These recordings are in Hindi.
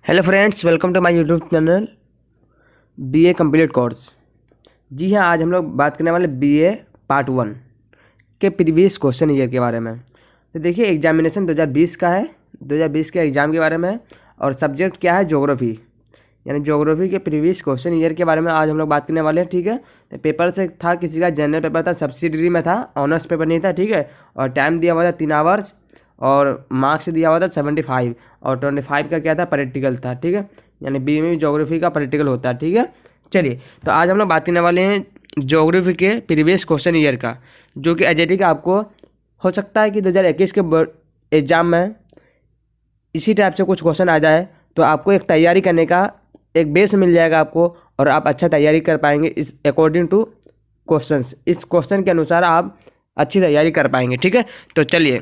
Hello friends, welcome to my YouTube channel BA complete course. जी हाँ, आज हम लोग बात करने वाले बीए पार्ट 1 के प्रीवियस क्वेश्चन ईयर के बारे में। तो देखिए, एग्जामिनेशन 2020 का है, 2020 के एग्ज़ाम के बारे में है और सब्जेक्ट क्या है, ज्योग्राफी। यानी ज्योग्राफी के प्रीवियस क्वेश्चन ईयर के बारे में आज हम लोग बात करने वाले हैं। ठीक है, तो पेपर से था, किसी का जनरल पेपर था, सब्सिडरी में था, ऑनर्स पेपर नहीं था। ठीक है, और टाइम दिया हुआ था 3 आवर्स और मार्क्स दिया हुआ था 75 और 25 का क्या था, प्रैक्टिकल था। ठीक है, यानी बी में ज्योग्राफी का प्रैक्टिकल होता है। ठीक है, चलिए, तो आज हम लोग बात करने वाले हैं ज्योग्राफी के प्रीवियस क्वेश्चन ईयर का, जो कि एचएटी का आपको हो सकता है कि 2021 के एग्ज़ाम में इसी टाइप से कुछ क्वेश्चन आ जाए, तो आपको एक तैयारी करने का एक बेस मिल जाएगा आपको, और आप अच्छा तैयारी कर पाएंगे इस अकॉर्डिंग टू क्वेश्चंस। इस क्वेश्चन के अनुसार आप अच्छी तैयारी कर पाएंगे। ठीक है, तो चलिए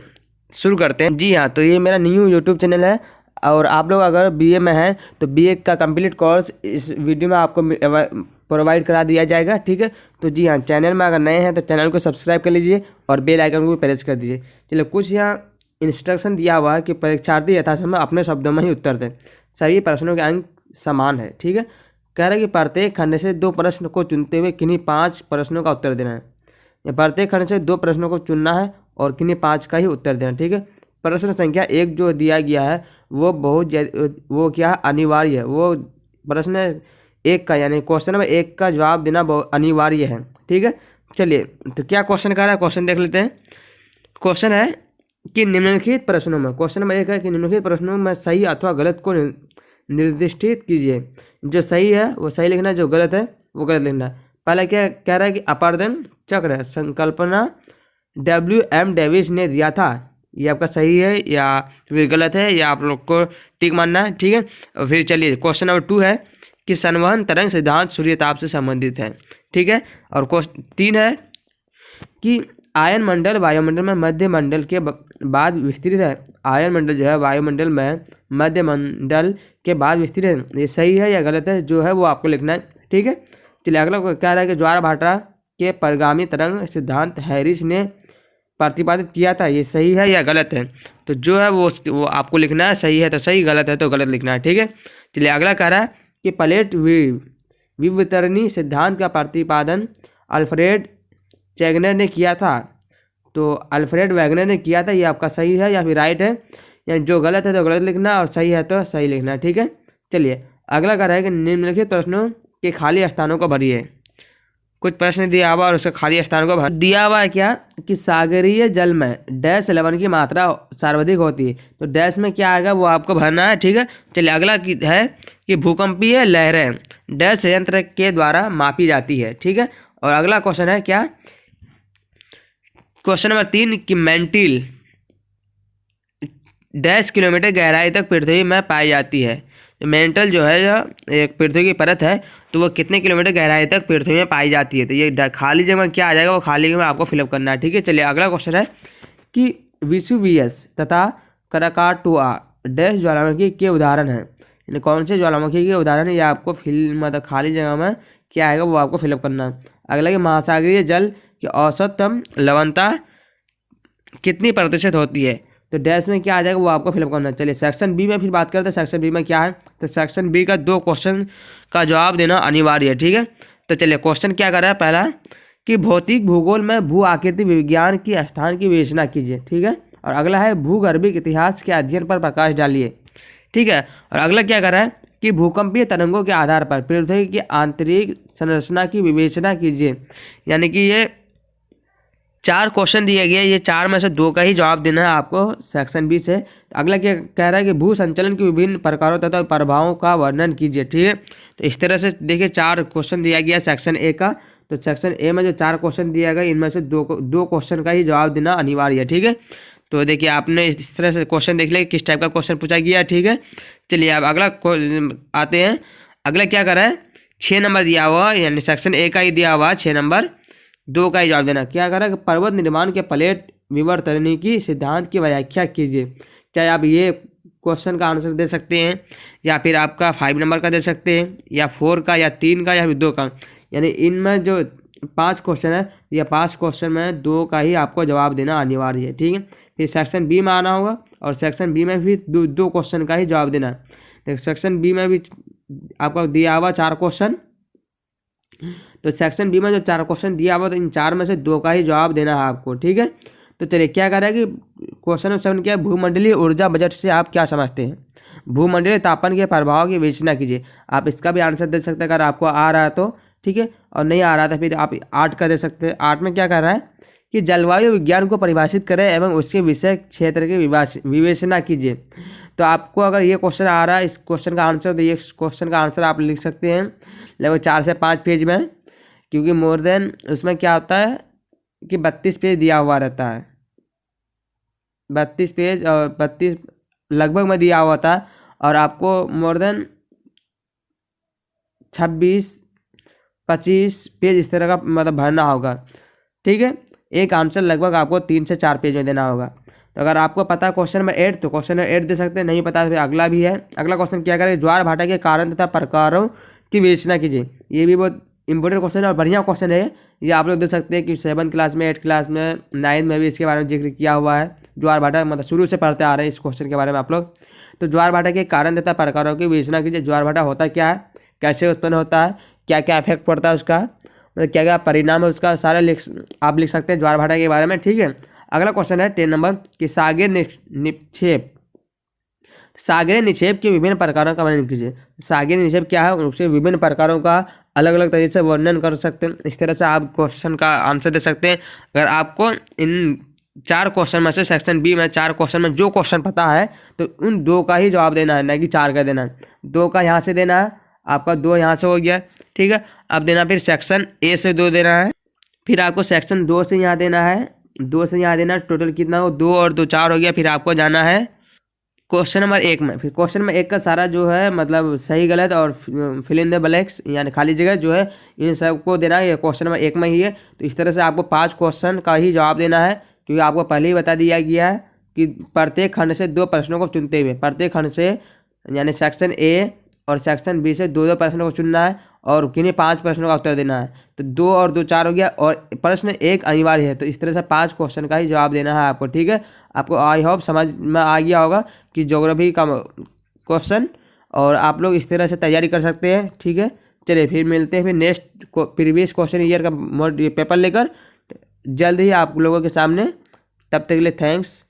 शुरू करते हैं। जी हाँ, तो ये मेरा न्यू यूट्यूब चैनल है और आप लोग अगर बीए में हैं तो बीए का कंप्लीट कोर्स इस वीडियो में आपको प्रोवाइड करा दिया जाएगा। ठीक है, तो जी हाँ, चैनल में अगर नए हैं तो चैनल को सब्सक्राइब कर लीजिए और बेल आइकन को भी प्रेस कर दीजिए। चलिए, कुछ यहाँ इंस्ट्रक्शन दिया हुआ है कि परीक्षार्थी यथासंभव अपने शब्दों में ही उत्तर दें। सभी प्रश्नों के अंक समान है। ठीक है, कह रहा है कि प्रत्येक खंड से 2 प्रश्न को चुनते हुए किन्हीं 5 प्रश्नों का उत्तर देना है। प्रत्येक खंड से 2 प्रश्नों को चुनना है और किन्हीं 5 का ही उत्तर देना। ठीक है, प्रश्न संख्या 1 जो दिया गया है वो क्या अनिवार्य है, वो प्रश्न 1 का यानी क्वेश्चन नंबर 1 का जवाब देना बहुत अनिवार्य है। ठीक है, चलिए, तो क्या क्वेश्चन कह रहा है, क्वेश्चन देख लेते हैं। क्वेश्चन है कि निम्नलिखित प्रश्नों में, क्वेश्चन नंबर 1 है कि निम्नलिखित प्रश्नों में सही अथवा गलत को निर्दिष्टित कीजिए। जो सही है वो सही लिखना है, जो गलत है वो गलत लिखना है। पहले क्या कह रहा है कि अपर्दन चक्र है संकल्पना WM डेविस ने दिया था। ये आपका सही है या फिर गलत है, या आप लोग को टिक मानना है। ठीक है, और फिर चलिए क्वेश्चन नंबर 2 है कि संवहन तरंग सिद्धांत सूर्यताप से संबंधित है। ठीक है, और क्वेश्चन 3 है कि आयन मंडल वायुमंडल में मध्य मंडल के बाद विस्तृत है। आयन मंडल जो है वायुमंडल में मध्य मंडल के बाद विस्तृत है। ये सही है या गलत है, जो है वो आपको लिखना है। ठीक है, चलिए अगला कह रहा है कि ज्वार भाटा के परगामी तरंग सिद्धांत हैरिस ने प्रतिपादित किया था। ये सही है या गलत है, तो जो है वो आपको लिखना है। सही है तो सही, गलत है तो गलत लिखना है। ठीक है, चलिए अगला कह रहा है कि प्लेट विवर्तनी सिद्धांत का प्रतिपादन अल्फ्रेड वैगनर ने किया था। तो अल्फ्रेड वैगनर ने किया था, ये आपका सही है या फिर राइट है, यानी जो गलत है तो गलत लिखना और सही है तो सही लिखना है। ठीक है, चलिए अगला कह रहा है कि निम्नलिखित प्रश्नों के खाली स्थानों को भरिए। कुछ प्रश्न दिया हुआ और उसके खाली स्थान को दिया हुआ है क्या कि सागरीय जल में डैश लवण की मात्रा सर्वाधिक होती है। तो डैश में क्या आएगा वो आपको भरना है। ठीक है, चलिए अगला है कि भूकंपीय लहरें डैश यंत्र के द्वारा मापी जाती है। ठीक है, और अगला क्वेश्चन है क्या, क्वेश्चन नंबर 3 कि मेंटिल डैश किलोमीटर गहराई तक पृथ्वी में पाई जाती है। मेंटल जो है एक पृथ्वी की परत है, तो वो कितने किलोमीटर गहराई तक पृथ्वी में पाई जाती है। तो ये खाली जगह क्या आ जाएगा, वो खाली जगह में आपको फिलअप करना है। ठीक है, चलिए अगला क्वेश्चन है कि विसुवियस तथा कराकाटुआ डैश ज्वालामुखी के उदाहरण हैं। यानी कौन से ज्वालामुखी के उदाहरण है, ये आपको मतलब खाली जगह में क्या आएगा वो आपको फिलअप करना है। अगला कि महासागरीय जल की औसतम लवणता कितनी प्रतिशत होती है। तो डैश में क्या आ जाएगा वो आपको फिलअप करना है। चलिए सेक्शन बी में फिर बात करते हैं। सेक्शन बी में क्या है, तो सेक्शन बी का 2 क्वेश्चन का जवाब देना अनिवार्य है। ठीक है, तो चलिए क्वेश्चन क्या कर रहा है, पहला कि भौतिक भूगोल में भू आकृति विज्ञान की स्थान की विवेचना कीजिए। ठीक है, और अगला है भूगर्भिक इतिहास के अध्ययन पर प्रकाश डालिए। ठीक है, और अगला क्या कर रहा है कि भूकंपीय तरंगों के आधार पर पृथ्वी की आंतरिक संरचना की विवेचना कीजिए। यानी कि ये 4 क्वेश्चन दिए गए, ये 4 में से 2 का ही जवाब देना है आपको सेक्शन बी से। अगला क्या कह रहा है कि भू संचलन के विभिन्न प्रकारों तथा प्रभावों का वर्णन कीजिए। ठीक है, तो इस तरह से देखिए 4 क्वेश्चन दिया गया सेक्शन ए का। तो सेक्शन ए में जो 4 क्वेश्चन दिया गया, इनमें से 2 क्वेश्चन का ही जवाब देना अनिवार्य है। ठीक है, तो देखिए आपने इस तरह से क्वेश्चन देख लिया किस टाइप का क्वेश्चन पूछा गया। ठीक है, चलिए अब अगला आते हैं। अगला क्या कर रहा है, 6 नंबर दिया हुआ, यानी सेक्शन ए का ही दिया हुआ 6 नंबर 2 का ही जवाब देना। क्या कर रहा है कि पर्वत निर्माण के प्लेट विवर्तनिकी सिद्धांत की व्याख्या कीजिए। चाहे आप ये क्वेश्चन का आंसर दे सकते हैं, या फिर आपका 5 नंबर का दे सकते हैं, या 4 का, या 3 का, या फिर 2 का। यानी इनमें जो 5 क्वेश्चन है, या 5 क्वेश्चन में 2 का ही आपको जवाब देना अनिवार्य है। ठीक है, फिर सेक्शन बी में आना होगा और सेक्शन बी में फिर 2 क्वेश्चन का ही जवाब देना है। तो सेक्शन बी में भी आपका दिया हुआ 4 क्वेश्चन, तो सेक्शन बी में जो 4 क्वेश्चन दिया हुआ तो इन 4 में से 2 का ही जवाब देना है आपको, ठीक है। तो चलिए क्या कर रहा है कि क्वेश्चन नंबर 7 क्या है, भूमंडलीय ऊर्जा बजट से आप क्या समझते हैं। भूमंडलीय तापमान के प्रभाव की विवेचना कीजिए। आप इसका भी आंसर दे सकते हैं अगर आपको आ रहा है तो, ठीक है, और नहीं आ रहा था फिर आप 8 का दे सकते हैं। 8 में क्या कर रहा है कि जलवायु विज्ञान को परिभाषित करें एवं उसके विषय क्षेत्र की विवेचना कीजिए। तो आपको अगर ये क्वेश्चन आ रहा है, इस क्वेश्चन का आंसर, तो ये क्वेश्चन का आंसर आप लिख सकते हैं लगभग 4 से 5 पेज में, क्योंकि मोर देन उसमें क्या होता है कि 32 पेज दिया हुआ रहता है, 32 पेज और 32 लगभग में दिया हुआ था, और आपको मोर देन 26-25 पेज इस तरह का मतलब भरना होगा, ठीक है। एक आंसर लगभग आपको 3 से 4 पेज में देना होगा। तो अगर आपको पता है क्वेश्चन नंबर 8 तो क्वेश्चन नंबर 8 दे सकते हैं, नहीं पता तो फिर अगला भी है। अगला क्वेश्चन क्या करें, ज्वार भाटा के कारण तथा प्रकारों की विवेचना कीजिए। ये भी बहुत इंपॉर्टेंट क्वेश्चन है और बढ़िया क्वेश्चन है। ये आप लोग देख सकते हैं कि 7th क्लास में, 8th क्लास में, 9th में भी इसके बारे में जिक्र किया हुआ है। ज्वार भाटा मतलब शुरू से पढ़ते आ रहे हैं इस क्वेश्चन के बारे में आप लोग। तो ज्वार भाटा के कारण तथा प्रकारों की विवेचना कीजिए। ज्वार भाटा होता क्या है, कैसे उत्पन्न होता है, क्या क्या इफेक्ट पड़ता है उसका, मतलब क्या क्या परिणाम है उसका, सारा आप लिख सकते हैं ज्वार भाटा के बारे में, ठीक है। अगला क्वेश्चन है 10 नंबर कि सागरीय निक्षेप, सागरीय निक्षेप के विभिन्न प्रकारों का वर्णन कीजिए। सागरीय निक्षेप क्या है, उसके विभिन्न प्रकारों का अलग अलग तरीके से वर्णन कर सकते हैं। इस तरह से आप क्वेश्चन का आंसर दे सकते हैं। अगर आपको इन 4 क्वेश्चन में से सेक्शन बी में 4 क्वेश्चन में जो क्वेश्चन पता है तो उन 2 का ही जवाब देना है, ना कि 4 का देना है। 2 का यहाँ से देना है, आपका 2 यहाँ से हो गया, ठीक है। अब देना फिर सेक्शन ए से 2 देना है, फिर आपको सेक्शन 2 से यहाँ देना है, 2 से यहाँ देना, टोटल कितना हो, 2 और 2 4 हो गया। फिर आपको जाना है क्वेश्चन नंबर 1 में। फिर क्वेश्चन नंबर 1 का सारा जो है मतलब सही गलत और फिल इन द ब्लैंक्स यानी खाली जगह जो है इन सबको देना है, ये क्वेश्चन नंबर 1 में ही है। तो इस तरह से आपको 5 क्वेश्चन का ही जवाब देना है, क्योंकि आपको पहले ही बता दिया गया है कि प्रत्येक खंड से 2 प्रश्नों को चुनते हुए, प्रत्येक खंड से यानी सेक्शन ए और सेक्शन बी से 2 प्रश्नों को चुनना है और किन्हीं 5 प्रश्नों का उत्तर देना है। तो 2 और 2 4 हो गया और प्रश्न 1 अनिवार्य है। तो इस तरह से 5 क्वेश्चन का ही जवाब देना है आपको, ठीक है। आपको आई होप समझ में आ गया होगा कि ज्योग्राफी का क्वेश्चन, और आप लोग इस तरह से तैयारी कर सकते हैं, ठीक है। चलिए फिर मिलते हैं फिर नेक्स्ट प्रीवियस क्वेश्चन ईयर का पेपर लेकर जल्द ही आप लोगों के सामने। तब तक के लिए थैंक्स।